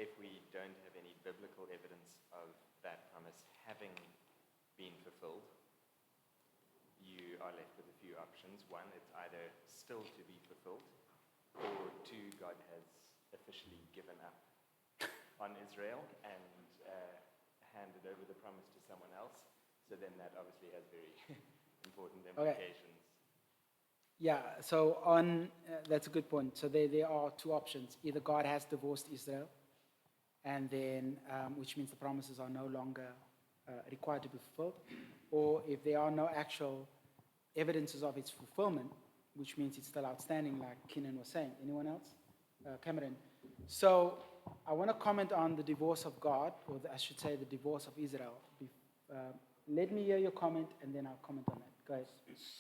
if we don't have any biblical evidence of that promise having been fulfilled, you are left with a few options. One, it's either still to be fulfilled, or two, God has officially given up on Israel and handed over the promise to someone else. So then that obviously has very important implications. Yeah, so that's a good point. So there are two options. Either God has divorced Israel, and then, which means the promises are no longer required to be fulfilled, or if there are no actual evidences of its fulfillment, which means it's still outstanding, like Keenan was saying. Anyone else? Cameron. So I want to comment on the divorce of God, or I should say the divorce of Israel. Let me hear your comment, and then I'll comment on that. Go ahead.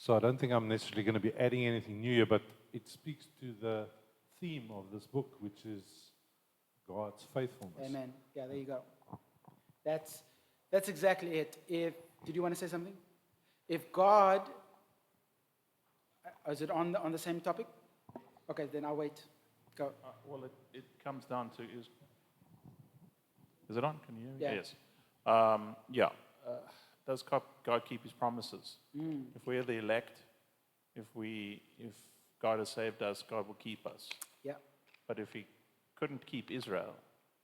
So I don't think I'm necessarily going to be adding anything new here, but it speaks to the theme of this book, which is God's faithfulness. Amen. Yeah, there you go. That's exactly it. Did you want to say something? If God, is it on the same topic? Okay, then I'll wait. Go. Well, it comes down to is it on? Can you hear me? Yeah. Yes. Does God keep his promises? If we're the elect, if God has saved us, God will keep us. Yeah, But if he couldn't keep Israel,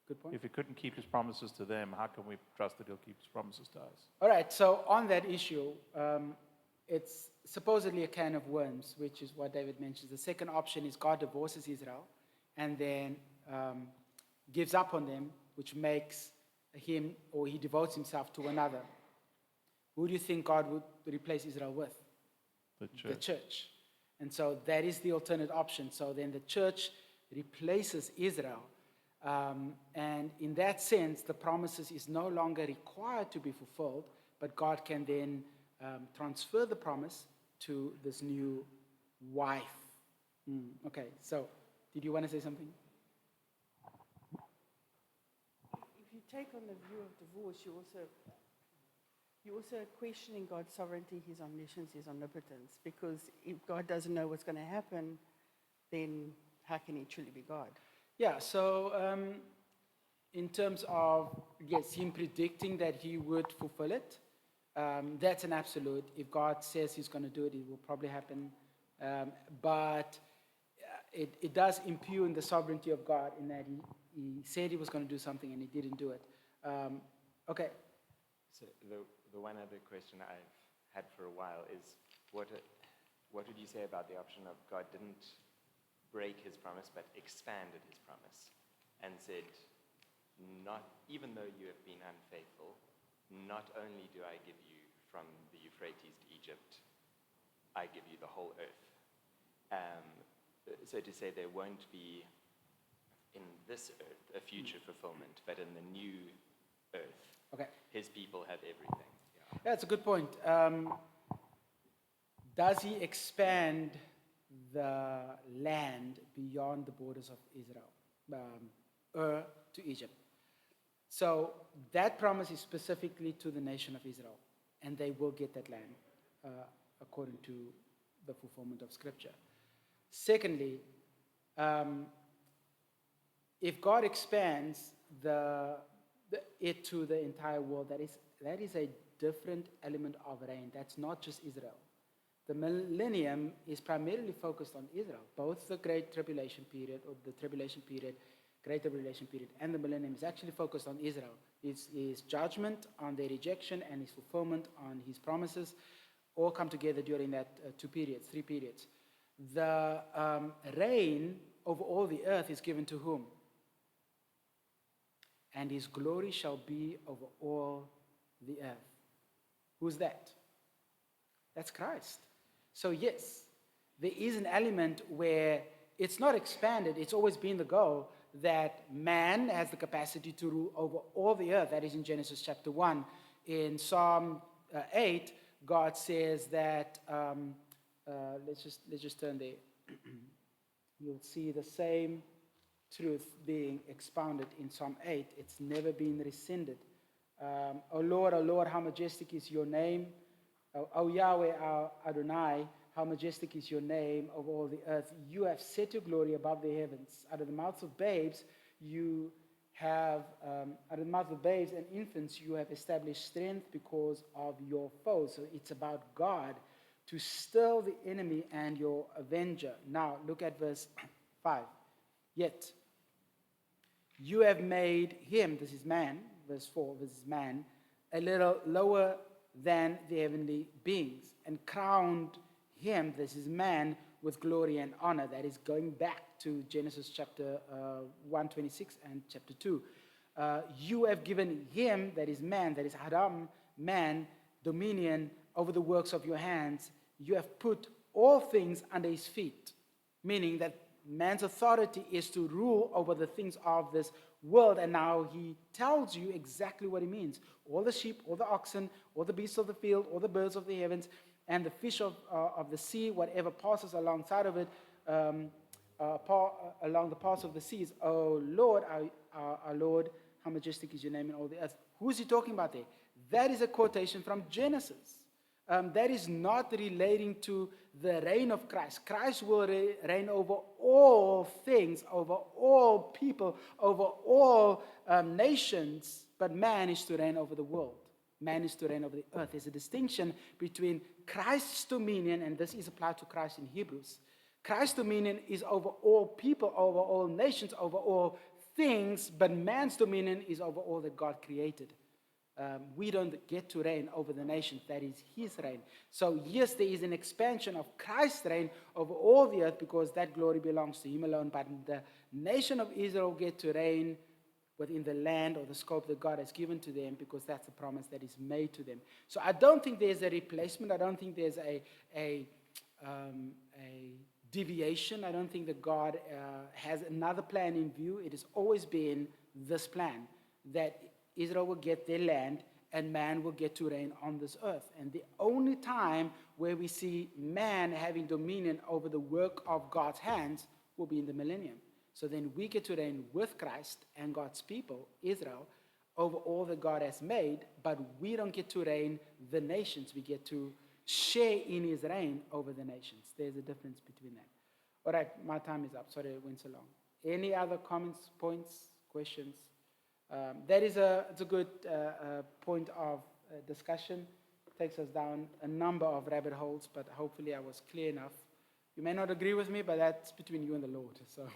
good point. if he couldn't keep his promises to them, how can we trust that he'll keep his promises to us? All right, so on that issue, it's supposedly a can of worms, which is what David mentions. The second option is God divorces Israel and then gives up on them, which makes him, or he devotes himself to another. Who do you think God would replace Israel with? The church. The church. And so that is the alternate option. So then the church replaces Israel. And in that sense, the promises is no longer required to be fulfilled, but God can then transfer the promise to this new wife. Okay, so did you want to say something? If you take on the view of divorce, you're also questioning God's sovereignty, his omniscience, his omnipotence. Because if God doesn't know what's going to happen, then how can he truly be God? Yeah, so in terms of, yes, him predicting that he would fulfill it, that's an absolute. If God says he's going to do it, it will probably happen. But it does impugn the sovereignty of God in that he said he was going to do something and he didn't do it. Okay. So the one other question I've had for a while is, what would you say about the option of God didn't break his promise, but expanded his promise and said, not even though you have been unfaithful, not only do I give you from the Euphrates to Egypt, I give you the whole earth. So to say there won't be in this earth a future fulfillment, but in the new earth, Okay. his people have everything. Yeah, that's a good point. Does he expand the land beyond the borders of Israel, to Egypt? So that promise is specifically to the nation of Israel, and they will get that land according to the fulfillment of Scripture. Secondly, if God expands it to the entire world, that is a different element of reign. That's not just Israel. The millennium is primarily focused on Israel. Both the Great Tribulation period, or the Tribulation period, Great Tribulation period, and the millennium is actually focused on Israel. It's his judgment on their rejection and his fulfillment on his promises all come together during that 3 periods. The reign over all the earth is given to whom? And his glory shall be over all the earth. Who's that? That's Christ. So yes, there is an element where it's not expanded. It's always been the goal that man has the capacity to rule over all the earth. That is in Genesis chapter 1. In Psalm 8, God says that, let's just turn there. You'll see the same truth being expounded in Psalm 8. It's never been rescinded. O Lord, how majestic is your name. O Yahweh, our Adonai, how majestic is your name of all the earth. You have set your glory above the heavens. Out of the mouths of babes, you have, out of the mouth of babes and infants, you have established strength because of your foes. So it's about God to still the enemy and your avenger. Now, look at verse 5. Yet, you have made him, this is man, verse 4, this is man, a little lower than the heavenly beings, and crowned him, this is man, with glory and honor. That is going back to Genesis chapter 1:26 and chapter 2. You have given him, that is man, that is Adam, man, dominion over the works of your hands. You have put all things under his feet, meaning that man's authority is to rule over the things of this world. And now he tells you exactly what it means. All the sheep, all the oxen, all the beasts of the field, all the birds of the heavens, and the fish of the sea, whatever passes alongside of it, along the paths of the seas. Oh Lord, our Lord, how majestic is your name in all the earth. Who is he talking about there? That is a quotation from Genesis. That is not relating to the reign of Christ. Christ will reign over all things, over all people, over all nations, but man is to reign over the world. Man is to reign over the earth. There's a distinction between Christ's dominion, and this is applied to Christ in Hebrews. Christ's dominion is over all people, over all nations, over all things, but man's dominion is over all that God created. We don't get to reign over the nations. That is his reign. So yes, there is an expansion of Christ's reign over all the earth because that glory belongs to him alone. But the nation of Israel get to reign within the land or the scope that God has given to them because that's the promise that is made to them. So I don't think there's a replacement. I don't think there's a deviation. I don't think that God has another plan in view. It has always been this plan, that Israel will get their land and man will get to reign on this earth. And the only time where we see man having dominion over the work of God's hands will be in the millennium. So then we get to reign with Christ and God's people, Israel, over all that God has made, but we don't get to reign the nations. We get to share in his reign over the nations. There's a difference between that. All right, my time is up. Sorry it went so long. Any other comments, points, questions? It's a good point of discussion. It takes us down a number of rabbit holes, but hopefully I was clear enough. You may not agree with me, but that's between you and the Lord. So,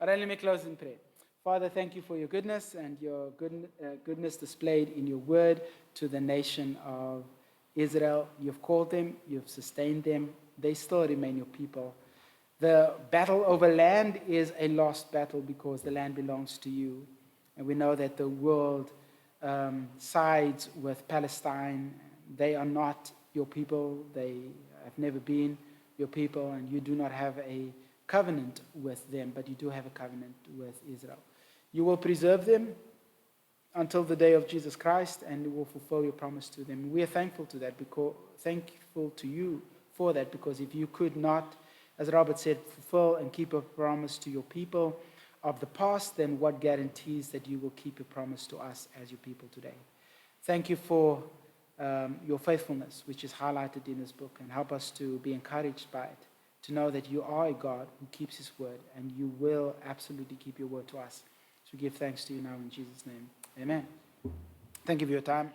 all right, let me close in prayer. Father, thank you for your goodness and your goodness displayed in your word to the nation of Israel. You've called them, you've sustained them. They still remain your people. The battle over land is a lost battle because the land belongs to you. And we know that the world sides with Palestine. They are not your people. They have never been your people, and you do not have a covenant with them, but you do have a covenant with Israel. You will preserve them until the day of Jesus Christ, and you will fulfill your promise to them. We are thankful to that, thankful to you for that, because if you could not, as Robert said, fulfill and keep a promise to your people of the past, then what guarantees that you will keep your promise to us as your people today? Thank you for your faithfulness, which is highlighted in this book, and help us to be encouraged by it, to know that you are a God who keeps his word, and you will absolutely keep your word to us. So we give thanks to you now in Jesus' name. Amen. Thank you for your time.